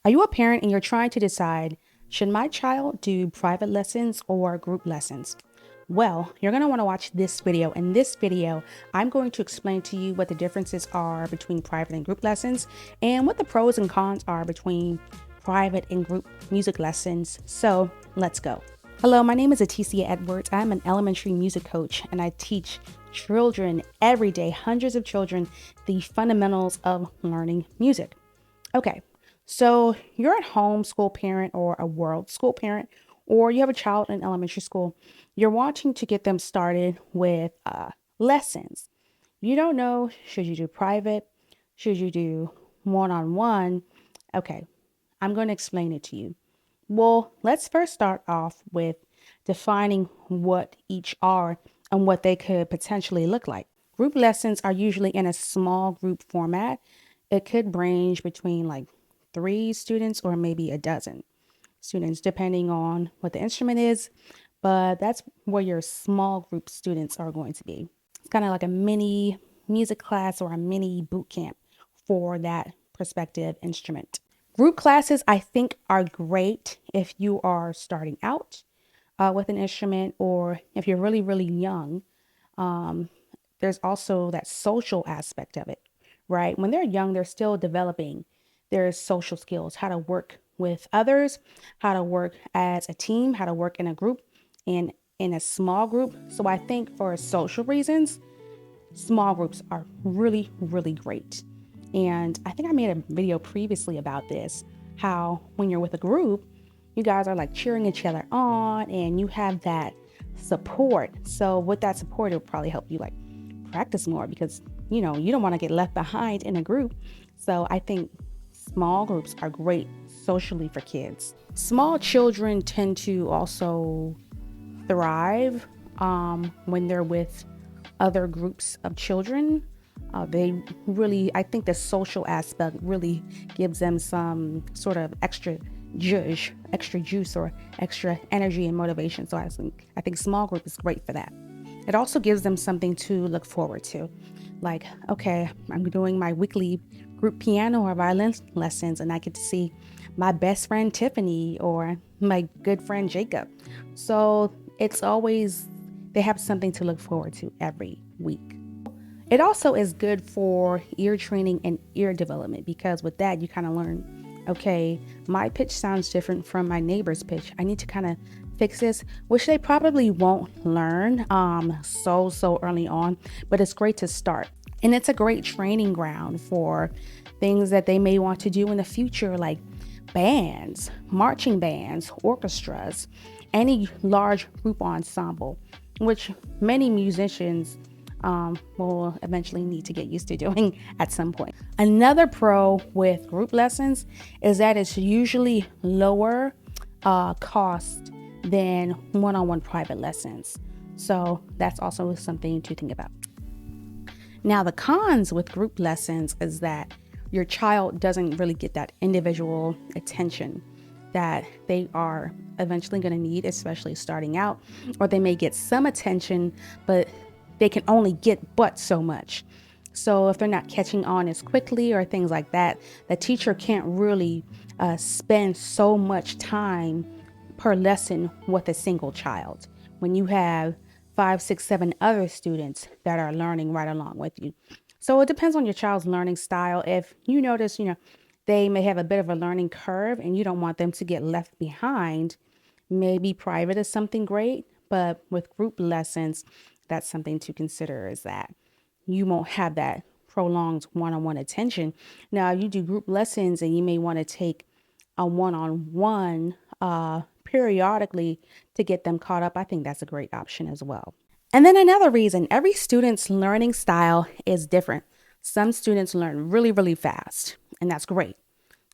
Are you a parent and you're trying to decide, should my child do private lessons or group lessons? Well, you're going to want to watch this video. In this video, I'm going to explain to you what the differences are between private and group lessons and what the pros and cons are between private and group music lessons. So let's go. Hello, my name is Aticia Edwards. I'm an elementary music coach and I teach children every day, hundreds of children, the fundamentals of learning music. Okay, so you're a homeschool parent or a world school parent, or you have a child in elementary school. You're wanting to get them started with lessons. You don't know, should you do private? Should you do one-on-one? Okay, I'm going to explain it to you. Well, let's first start off with defining what each are and what they could potentially look like. Group lessons are usually in a small group format. It could range between like 3 students or maybe a dozen students, depending on what the instrument is. But that's where your small group students are going to be. It's kind of like a mini music class or a mini boot camp for that prospective instrument. Group classes, I think, are great if you are starting out with an instrument or if you're really, really young. There's also that social aspect of it, right? When they're young, they're still developing their social skills, how to work with others, how to work as a team, how to work in a group and in a small group. So I think for social reasons, small groups are really, really great. And I think I made a video previously about this, how when you're with a group, you guys are like cheering each other on and you have that support. So with that support, it'll probably help you like practice more because, you don't want to get left behind in a group. So I think small groups are great socially for kids. Small children tend to also thrive when they're with other groups of children. I think the social aspect really gives them some sort of extra juice or extra energy and motivation. So I think small group is great for that. It also gives them something to look forward to. Like, okay, I'm doing my weekly group piano or violin lessons and I get to see my best friend Tiffany or my good friend Jacob. So it's always, they have something to look forward to every week. It also is good for ear training and ear development because with that, you kind of learn, okay, my pitch sounds different from my neighbor's pitch. I need to kind of fix this, which they probably won't learn so early on, but it's great to start. And it's a great training ground for things that they may want to do in the future, like bands, marching bands, orchestras, any large group ensemble, which many musicians will eventually need to get used to doing at some point. Another pro with group lessons is that it's usually lower cost than one-on-one private lessons. So that's also something to think about. Now, the cons with group lessons is that your child doesn't really get that individual attention that they are eventually going to need, especially starting out, or they may get some attention, but they can only get but so much. So if they're not catching on as quickly or things like that, the teacher can't really spend so much time per lesson with a single child when you have 5, 6, 7 other students that are learning right along with you. So it depends on your child's learning style. If you notice, they may have a bit of a learning curve and you don't want them to get left behind, maybe private is something great, but with group lessons, that's something to consider is that you won't have that prolonged one-on-one attention. Now, you do group lessons and you may want to take a one-on-one periodically to get them caught up. I think that's a great option as well. And then another reason, every student's learning style is different. Some students learn really, really fast, and that's great.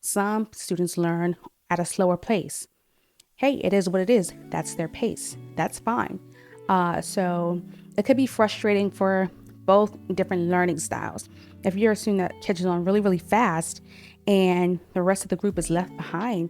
Some students learn at a slower pace. Hey, it is what it is. That's their pace. That's fine. So it could be frustrating for both different learning styles. If you're a student that catches on really, really fast and the rest of the group is left behind,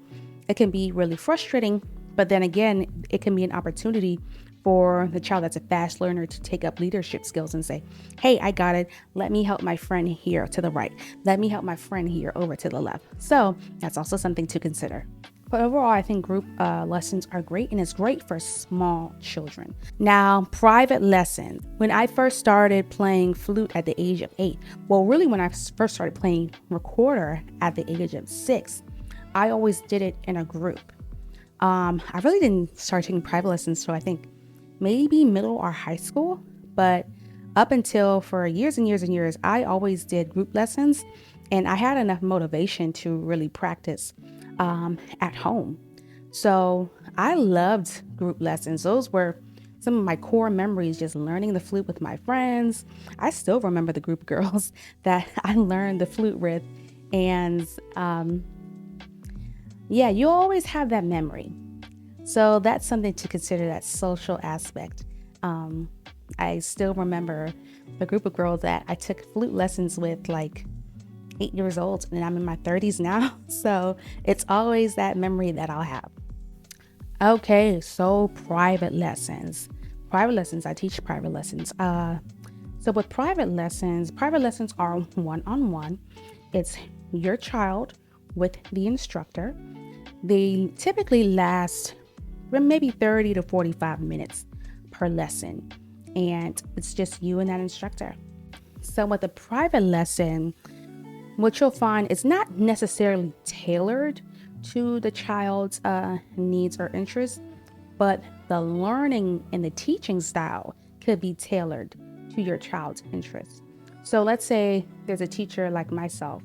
it can be really frustrating. But then again, it can be an opportunity for the child that's a fast learner to take up leadership skills and say, hey, I got it. Let me help my friend here to the right. Let me help my friend here over to the left. So that's also something to consider. But overall, I think group lessons are great, and it's great for small children. Now, private lessons. When I first started playing flute at the age of 8, well, really when I first started playing recorder at the age of 6, I always did it in a group. I really didn't start taking private lessons until I think maybe middle or high school, but up until for years and years and years, I always did group lessons, and I had enough motivation to really practice at home. So I loved group lessons. Those were some of my core memories, just learning the flute with my friends. I still remember the group of girls that I learned the flute with. And yeah, you always have that memory. So that's something to consider, that social aspect. I still remember the group of girls that I took flute lessons with, like 8 years old, and I'm in my 30s now. So it's always that memory that I'll have. Okay, so private lessons. Private lessons, I teach private lessons. So with private lessons are one-on-one. It's your child with the instructor. They typically last maybe 30 to 45 minutes per lesson, and it's just you and that instructor. So with a private lesson, what you'll find is not necessarily tailored to the child's needs or interests, but the learning and the teaching style could be tailored to your child's interests. So let's say there's a teacher like myself.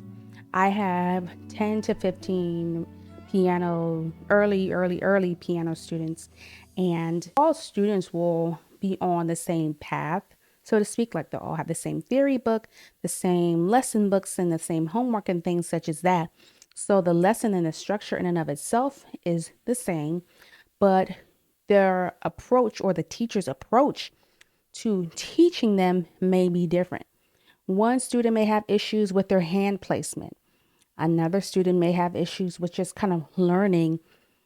I have 10 to 15 piano, early piano students, and all students will be on the same path, so to speak. Like they'll all have the same theory book, the same lesson books, and the same homework and things such as that. So the lesson and the structure in and of itself is the same, but their approach, or the teacher's approach to teaching them, may be different. One student may have issues with their hand placement. Another student may have issues with just kind of learning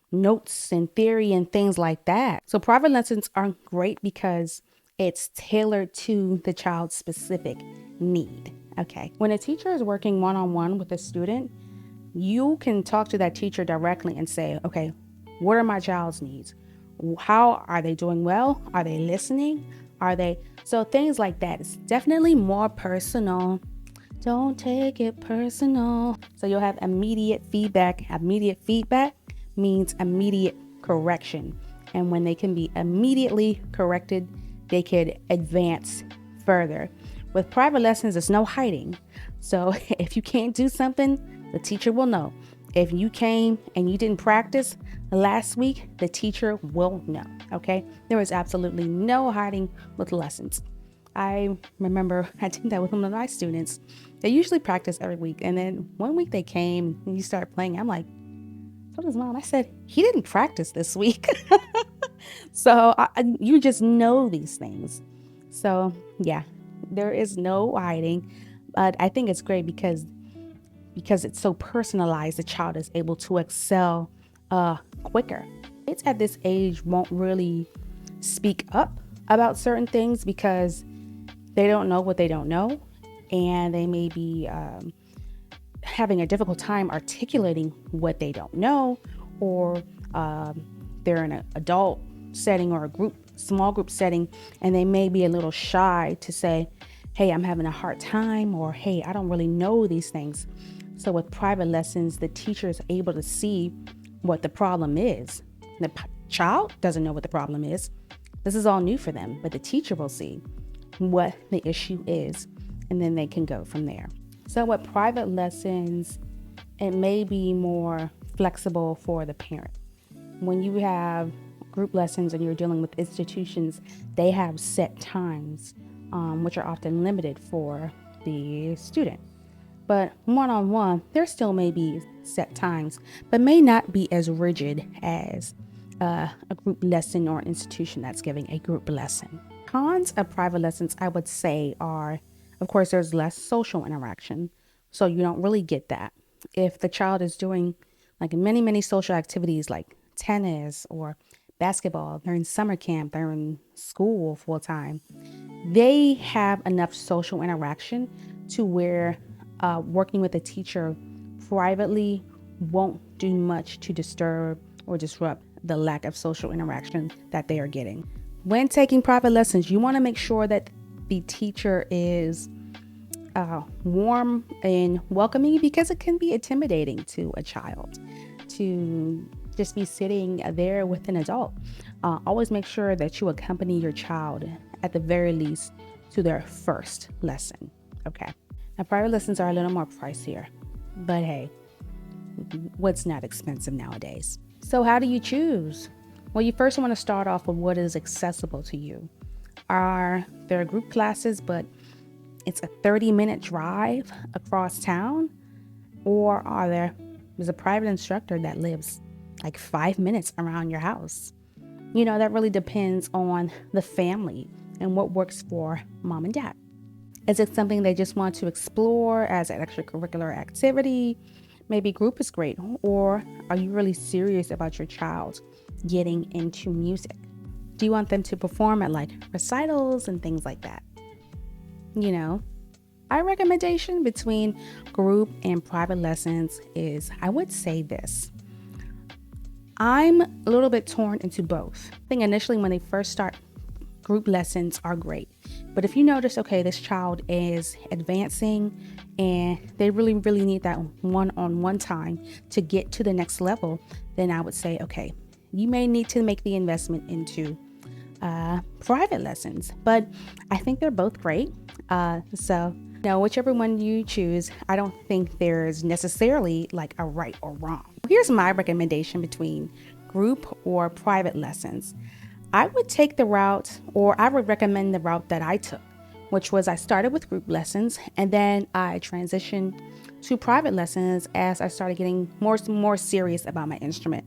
notes and theory and things like that. So private lessons are great because it's tailored to the child's specific need. Okay. When a teacher is working one-on-one with a student, you can talk to that teacher directly and say, okay, what are my child's needs? How are they doing well? Are they listening? So things like that. It's definitely more personal. Don't take it personal. So you'll have immediate feedback. Immediate feedback means immediate correction. And when they can be immediately corrected, they could advance further. With private lessons, there's no hiding. So if you can't do something, the teacher will know. If you came and you didn't practice last week, the teacher will know. Okay? There is absolutely no hiding with lessons. I remember I did that with one of my students. They usually practice every week. And then one week they came and you started playing. I'm like, what is mom? I said, he didn't practice this week. So you just know these things. So yeah, there is no hiding. But I think it's great because it's so personalized, the child is able to excel quicker. Kids at this age won't really speak up about certain things because they don't know what they don't know, and they may be having a difficult time articulating what they don't know, or they're in an adult setting or a small group setting, and they may be a little shy to say, hey, I'm having a hard time, or hey, I don't really know these things. So with private lessons, the teacher is able to see what the problem is. The child doesn't know what the problem is. This is all new for them, but the teacher will see what the issue is, and then they can go from there. So with private lessons, it may be more flexible for the parent. When you have group lessons and you're dealing with institutions, they have set times, which are often limited for the student. But one-on-one, there still may be set times, but may not be as rigid as a group lesson or institution that's giving a group lesson. Cons of private lessons, I would say, are, of course, there's less social interaction. So you don't really get that. If the child is doing like many social activities like tennis or basketball, they're in summer camp, they're in school full time. They have enough social interaction to where working with a teacher privately won't do much to disturb or disrupt the lack of social interaction that they are getting. When taking private lessons, you want to make sure that the teacher is warm and welcoming, because it can be intimidating to a child to just be sitting there with an adult. Always make sure that you accompany your child at the very least to their first lesson. Okay. Now, private lessons are a little more pricier, but hey, what's not expensive nowadays? So how do you choose? Well, you first want to start off with what is accessible to you. Are there group classes, but it's a 30-minute drive across town? Or there's a private instructor that lives like 5 minutes around your house? That really depends on the family and what works for mom and dad. Is it something they just want to explore as an extracurricular activity? Maybe group is great. Or are you really serious about your child getting into music? Do you want them to perform at like recitals and things like that? My recommendation between group and private lessons is, I would say this. I'm a little bit torn into both. I think initially when they first start, group lessons are great. But if you notice, okay, this child is advancing and they really, really need that one-on-one time to get to the next level, then I would say, okay, you may need to make the investment into private lessons. But I think they're both great. Whichever one you choose, I don't think there's necessarily like a right or wrong. Here's my recommendation between group or private lessons. I would recommend the route that I took, which was I started with group lessons and then I transitioned to private lessons as I started getting more serious about my instrument.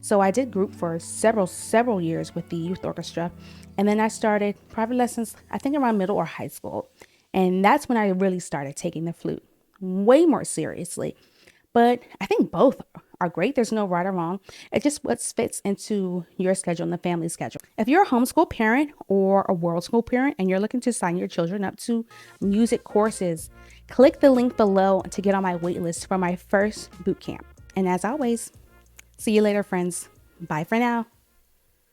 So I did group for several years with the youth orchestra, and then I started private lessons, I think around middle or high school. And that's when I really started taking the flute way more seriously. But I think both are great. There's no right or wrong. It's just what fits into your schedule and the family schedule. If you're a homeschool parent or a world school parent and you're looking to sign your children up to music courses, click the link below to get on my wait list for my first boot camp. And as always, see you later, friends. Bye for now.